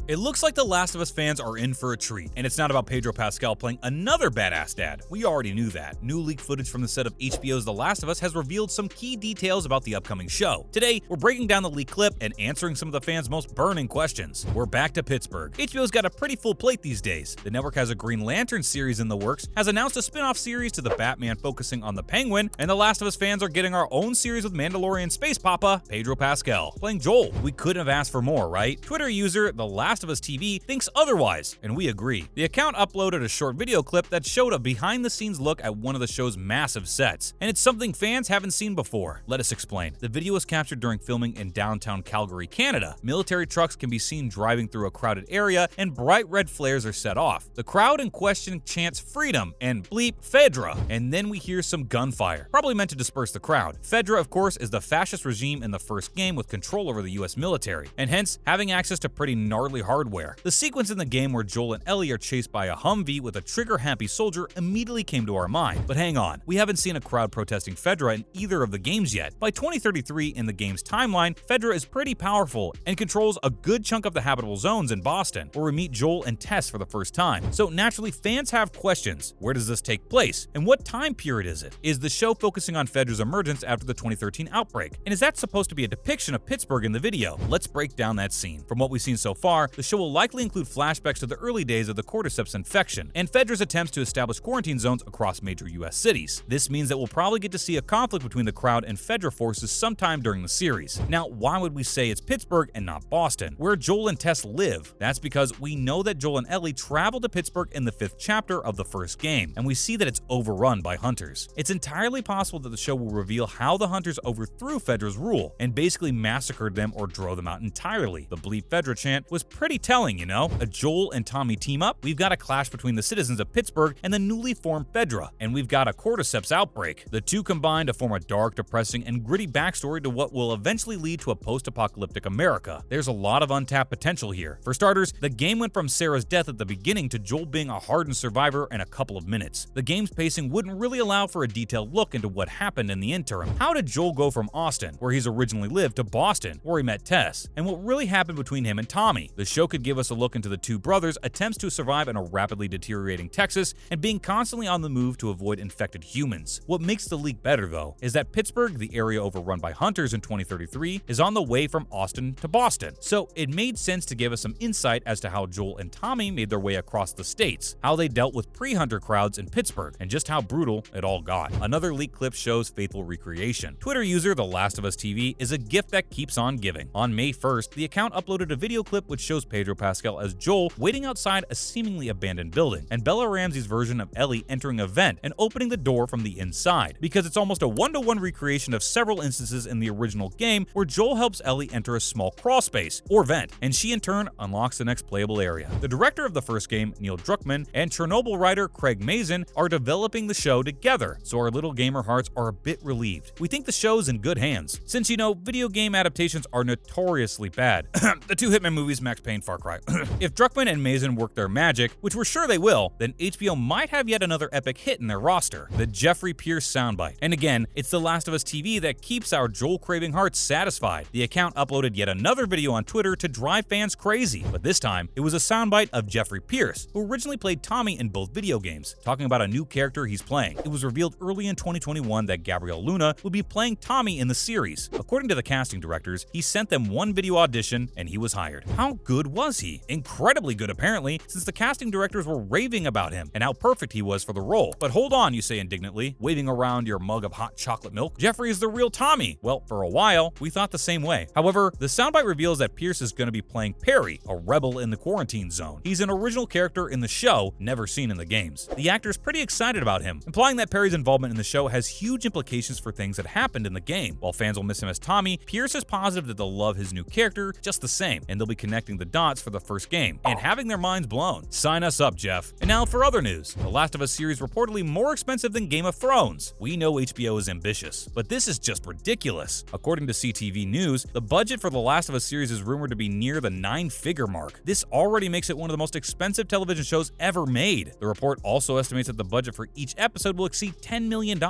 It looks like The Last of Us fans are in for a treat, and it's not about Pedro Pascal playing another badass dad. We already knew that. New leaked footage from the set of HBO's The Last of Us has revealed some key details about the upcoming show. Today, we're breaking down the leaked clip and answering some of the fans' most burning questions. We're back to Pittsburgh. HBO's got a pretty full plate these days. The network has a Green Lantern series in the works, has announced a spin-off series to the Batman focusing on the Penguin, and The Last of Us fans are getting our own series with Mandalorian Space Papa, Pedro Pascal, playing Joel. We couldn't have asked for more, right? Twitter user The Last of Us TV thinks otherwise, and we agree. The account uploaded a short video clip that showed a behind-the-scenes look at one of the show's massive sets, and it's something fans haven't seen before. Let us explain. The video was captured during filming in downtown Calgary, Canada. Military trucks can be seen driving through a crowded area, and bright red flares are set off. The crowd in question chants freedom and bleep Fedra, and then we hear some gunfire, probably meant to disperse the crowd. Fedra, of course, is the fascist regime in the first game with control over the US military, and hence having access to pretty gnarly hardware. The sequence in the game where Joel and Ellie are chased by a Humvee with a trigger-happy soldier immediately came to our mind. But hang on, we haven't seen a crowd protesting Fedra in either of the games yet. By 2033 in the game's timeline, Fedra is pretty powerful and controls a good chunk of the habitable zones in Boston, where we meet Joel and Tess for the first time. So naturally, fans have questions. Where does this take place? And what time period is it? Is the show focusing on Fedra's emergence after the 2013 outbreak? And is that supposed to be a depiction of Pittsburgh in the video? Let's break down that scene. From what we've seen so far, the show will likely include flashbacks to the early days of the cordyceps infection and Fedra's attempts to establish quarantine zones across major US cities. This means that we'll probably get to see a conflict between the crowd and Fedra forces sometime during the series. Now, why would we say it's Pittsburgh and not Boston, where Joel and Tess live? That's because we know that Joel and Ellie traveled to Pittsburgh in the 5th chapter of the first game, and we see that it's overrun by hunters. It's entirely possible that the show will reveal how the hunters overthrew Fedra's rule and basically massacred them or drove them out entirely. The bleep Fedra chant was pretty telling, you know? A Joel and Tommy team up, we've got a clash between the citizens of Pittsburgh and the newly formed Fedra, and we've got a cordyceps outbreak. The two combine to form a dark, depressing, and gritty backstory to what will eventually lead to a post-apocalyptic America. There's a lot of untapped potential here. For starters, the game went from Sarah's death at the beginning to Joel being a hardened survivor in a couple of minutes. The game's pacing wouldn't really allow for a detailed look into what happened in the interim. How did Joel go from Austin, where he's originally lived, to Boston, where he met Tess? And what really happened between him and Tommy? The show could give us a look into the two brothers' attempts to survive in a rapidly deteriorating Texas and being constantly on the move to avoid infected humans. What makes the leak better, though, is that Pittsburgh, the area overrun by hunters in 2033, is on the way from Austin to Boston. So it made sense to give us some insight as to how Joel and Tommy made their way across the states, how they dealt with pre-hunter crowds in Pittsburgh, and just how brutal it all got. Another leak clip shows faithful recreation. Twitter user The Last of Us TV is a gift that keeps on giving. On May 1st, the account uploaded a video clip which shows Pedro Pascal as Joel waiting outside a seemingly abandoned building, and Bella Ramsey's version of Ellie entering a vent and opening the door from the inside, because it's almost a one-to-one recreation of several instances in the original game where Joel helps Ellie enter a small crawl space, or vent, and she in turn unlocks the next playable area. The director of the first game, Neil Druckmann, and Chernobyl writer Craig Mazin are developing the show together, so our little gamer hearts are a bit relieved. We think the show's in good hands, since you know video game adaptations are notoriously bad. The two Hitman movies, Max Payne, Far Cry. If Druckmann and Mazin work their magic, which we're sure they will, then HBO might have yet another epic hit in their roster, the Jeffrey Pierce soundbite. And again, it's The Last of Us TV that keeps our Joel-craving hearts satisfied. The account uploaded yet another video on Twitter to drive fans crazy, but this time, it was a soundbite of Jeffrey Pierce, who originally played Tommy in both video games, talking about a new character he's playing. It was revealed early in 2021 that Gabriel Luna would be playing Tommy in the series. According to the casting directors, he sent them one video audition and he was hired. How good was he? Incredibly good, apparently, since the casting directors were raving about him and how perfect he was for the role. But hold on, you say indignantly, waving around your mug of hot chocolate milk. Jeffrey is the real Tommy. Well, for a while, we thought the same way. However, the soundbite reveals that Pierce is going to be playing Perry, a rebel in the quarantine zone. He's an original character in the show, never seen in the games. The actor's pretty excited about him, implying that Perry's involvement in the show has huge implications for things that happened in the game. While fans will miss him as Tommy, Pierce is positive that they'll love his new character just the same, and they'll be connecting the dots for the first game, and having their minds blown. Sign us up, Jeff. And now for other news. The Last of Us series reportedly more expensive than Game of Thrones. We know HBO is ambitious, but this is just ridiculous. According to CTV News, the budget for The Last of Us series is rumored to be near the 9-figure mark. This already makes it one of the most expensive television shows ever made. The report also estimates that the budget for each episode will exceed $10 million.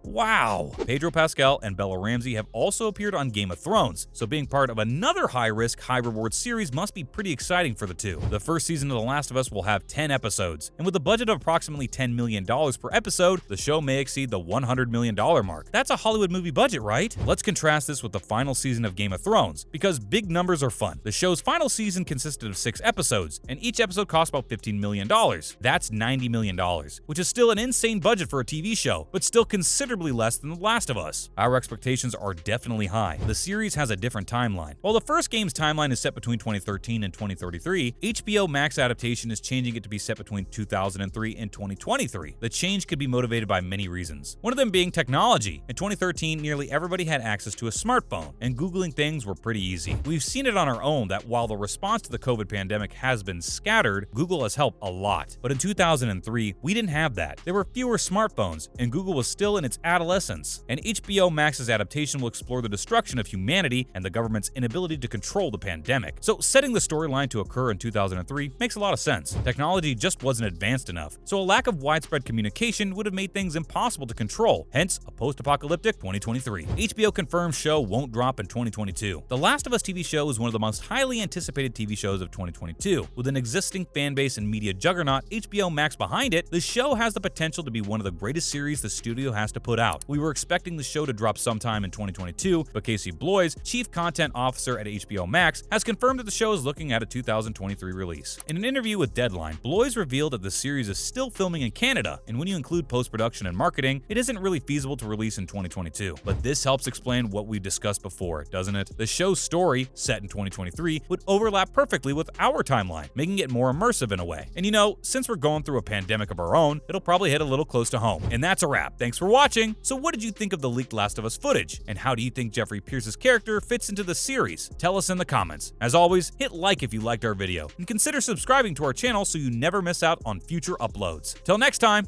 Wow! Pedro Pascal and Bella Ramsey have also appeared on Game of Thrones, so being part of another high-risk, high-reward series must must be pretty exciting for the two. The first season of The Last of Us will have 10 episodes, and with a budget of approximately $10 million per episode, the show may exceed the $100 million mark. That's a Hollywood movie budget, right? Let's contrast this with the final season of Game of Thrones, because big numbers are fun. The show's final season consisted of 6 episodes, and each episode cost about $15 million. That's $90 million, which is still an insane budget for a TV show, but still considerably less than The Last of Us. Our expectations are definitely high. The series has a different timeline. While the first game's timeline is set between 2013 and 2033, HBO Max adaptation is changing it to be set between 2003 and 2023. The change could be motivated by many reasons, one of them being technology. In 2013, nearly everybody had access to a smartphone, and Googling things were pretty easy. We've seen it on our own that while the response to the COVID pandemic has been scattered, Google has helped a lot. But in 2003, we didn't have that. There were fewer smartphones, and Google was still in its adolescence. And HBO Max's adaptation will explore the destruction of humanity and the government's inability to control the pandemic. So setting the storyline to occur in 2003 makes a lot of sense. Technology just wasn't advanced enough, so a lack of widespread communication would have made things impossible to control, hence a post-apocalyptic 2023. HBO confirms show won't drop in 2022. The Last of Us TV show is one of the most highly anticipated TV shows of 2022. With an existing fan base and media juggernaut, HBO Max behind it, the show has the potential to be one of the greatest series the studio has to put out. We were expecting the show to drop sometime in 2022, but Casey Bloys, chief content officer at HBO Max, has confirmed that the show is looking at a 2023 release. In an interview with Deadline, Bloys revealed that the series is still filming in Canada, and when you include post-production and marketing, it isn't really feasible to release in 2022. But this helps explain what we've discussed before, doesn't it? The show's story, set in 2023, would overlap perfectly with our timeline, making it more immersive in a way. And you know, since we're going through a pandemic of our own, it'll probably hit a little close to home. And that's a wrap. Thanks for watching! So what did you think of the leaked Last of Us footage? And how do you think Jeffrey Pierce's character fits into the series? Tell us in the comments. As always, hit like if you liked our video, and consider subscribing to our channel so you never miss out on future uploads. Till next time!